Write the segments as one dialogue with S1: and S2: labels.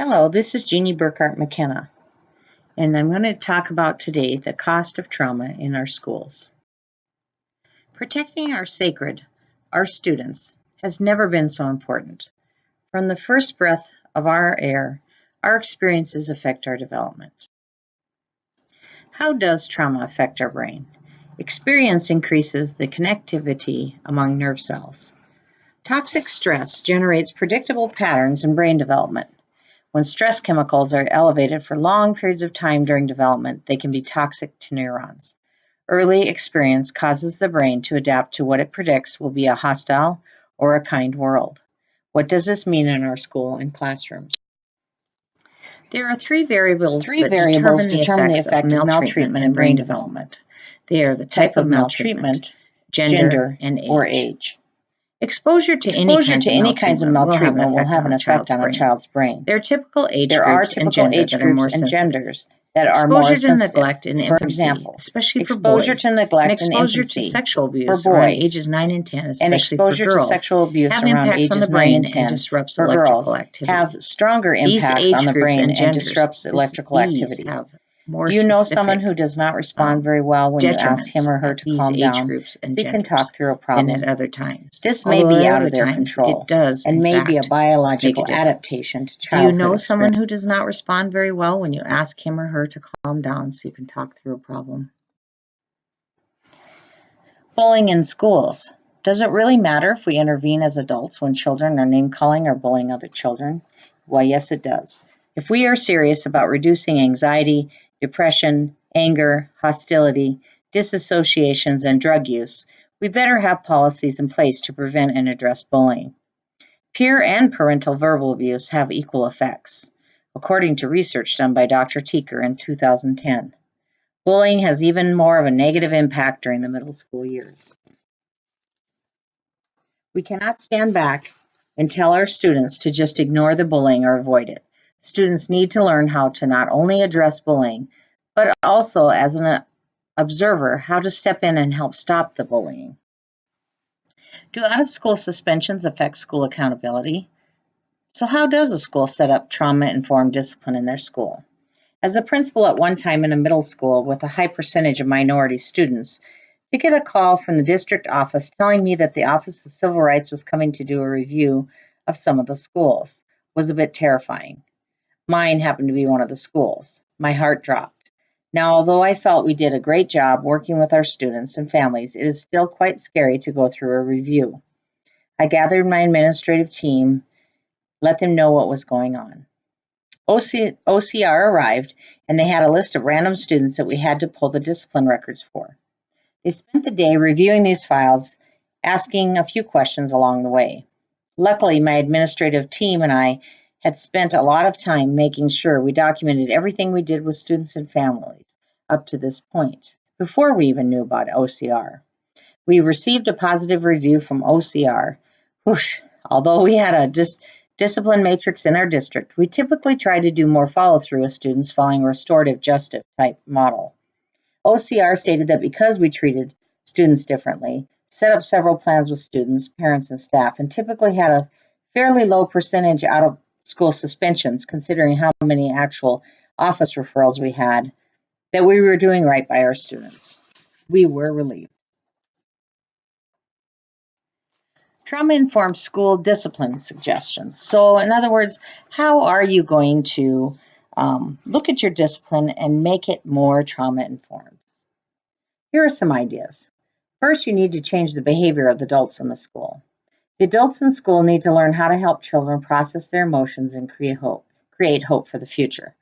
S1: Hello, this is Jeannie Burckhard-McKenna, and I'm going to talk about today the cost of trauma in our schools. Protecting our sacred, our students, has never been so important. From the first breath of our air, our experiences affect our development. How does trauma affect our brain? Experience increases the connectivity among nerve cells. Toxic stress generates predictable patterns in brain development. When stress chemicals are elevated for long periods of time during development, they can be toxic to neurons. Early experience causes the brain to adapt to what it predicts will be a hostile or a kind world. What does this mean in our school and classrooms? There are three variables that determine the effect of maltreatment in brain development. They are the type of maltreatment, gender, and age. Exposure to any kinds of maltreatment will have an effect on a child's brain. There are typical age groups and genders that are more sensitive. Exposure to neglect in infancy, for example, especially for boys, exposure to sexual abuse around ages 9 and 10, especially for girls, to sexual abuse have around impacts on the brain and disrupts electrical activity. Have stronger impacts on the brain and disrupts electrical activity. Do you know someone who does not respond very well when you ask him or her to calm down? You can talk through a problem. At other times, this may be out of their control. It does, and may be a biological adaptation to childhood. Do you know someone who does not respond very well when you ask him or her to calm down so you can talk through a problem? Bullying in schools. Does it really matter if we intervene as adults when children are name-calling or bullying other children? Well, yes, it does. If we are serious about reducing anxiety, depression, anger, hostility, disassociations, and drug use, we better have policies in place to prevent and address bullying. Peer and parental verbal abuse have equal effects, according to research done by Dr. Tieker in 2010. Bullying has even more of a negative impact during the middle school years. We cannot stand back and tell our students to just ignore the bullying or avoid it. Students need to learn how to not only address bullying, but also as an observer, how to step in and help stop the bullying. Do out-of-school suspensions affect school accountability? So how does a school set up trauma-informed discipline in their school? As a principal at one time in a middle school with a high percentage of minority students, to get a call from the district office telling me that the Office of Civil Rights was coming to do a review of some of the schools was a bit terrifying. Mine happened to be one of the schools. My heart dropped. Now, although I felt we did a great job working with our students and families, it is still quite scary to go through a review. I gathered my administrative team, let them know what was going on. OCR arrived, and they had a list of random students that we had to pull the discipline records for. They spent the day reviewing these files, asking a few questions along the way. Luckily, my administrative team and I had spent a lot of time making sure we documented everything we did with students and families up to this point, before we even knew about OCR. We received a positive review from OCR. Whoosh. Although we had a discipline matrix in our district, we typically try to do more follow-through with students following a restorative justice type model. OCR stated that because we treated students differently, set up several plans with students, parents, and staff, and typically had a fairly low percentage out of school suspensions, considering how many actual office referrals we had, that we were doing right by our students. We were relieved. Trauma-informed school discipline suggestions. So in other words, how are you going to look at your discipline and make it more trauma-informed? Here are some ideas. First, you need to change the behavior of the adults in the school. The adults in school need to learn how to help children process their emotions and create hope for the future.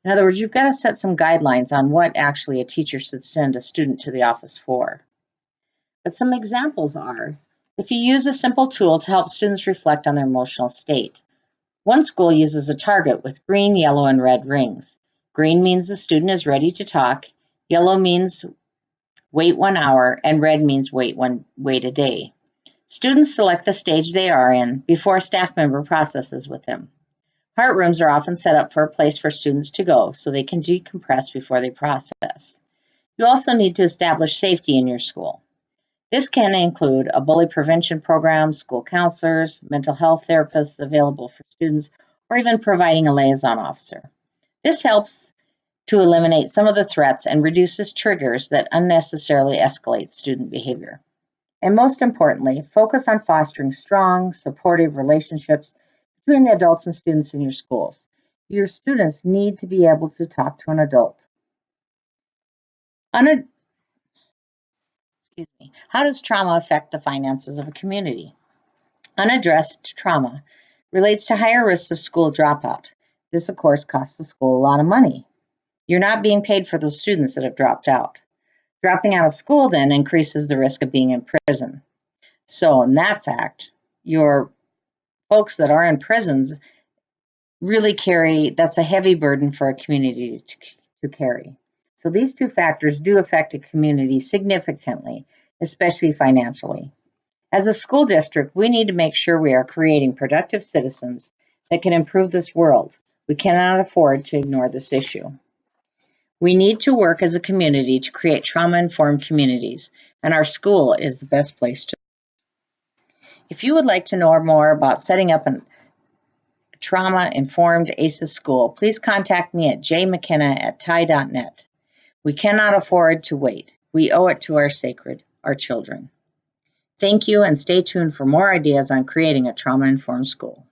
S1: In other words, you've got to set some guidelines on what actually a teacher should send a student to the office for. But some examples are, if you use a simple tool to help students reflect on their emotional state. One school uses a target with green, yellow, and red rings. Green means the student is ready to talk, yellow means wait 1 hour, and red means wait a day. Students select the stage they are in before a staff member processes with them. Heart rooms are often set up for a place for students to go so they can decompress before they process. You also need to establish safety in your school. This can include a bully prevention program, school counselors, mental health therapists available for students, or even providing a liaison officer. This helps to eliminate some of the threats and reduces triggers that unnecessarily escalate student behavior. And most importantly, focus on fostering strong, supportive relationships between the adults and students in your schools. Your students need to be able to talk to an adult. How does trauma affect the finances of a community? Unaddressed trauma relates to higher risks of school dropout. This, of course, costs the school a lot of money. You're not being paid for those students that have dropped out. Dropping out of school then increases the risk of being in prison. So in that fact, your folks that are in prisons really that's a heavy burden for a community to carry. So these two factors do affect a community significantly, especially financially. As a school district, we need to make sure we are creating productive citizens that can improve this world. We cannot afford to ignore this issue. We need to work as a community to create trauma-informed communities, and our school is the best place to. If you would like to know more about setting up a trauma-informed ACES school, please contact me at jmckenna@ty.net. We cannot afford to wait. We owe it to our children. Thank you, and stay tuned for more ideas on creating a trauma-informed school.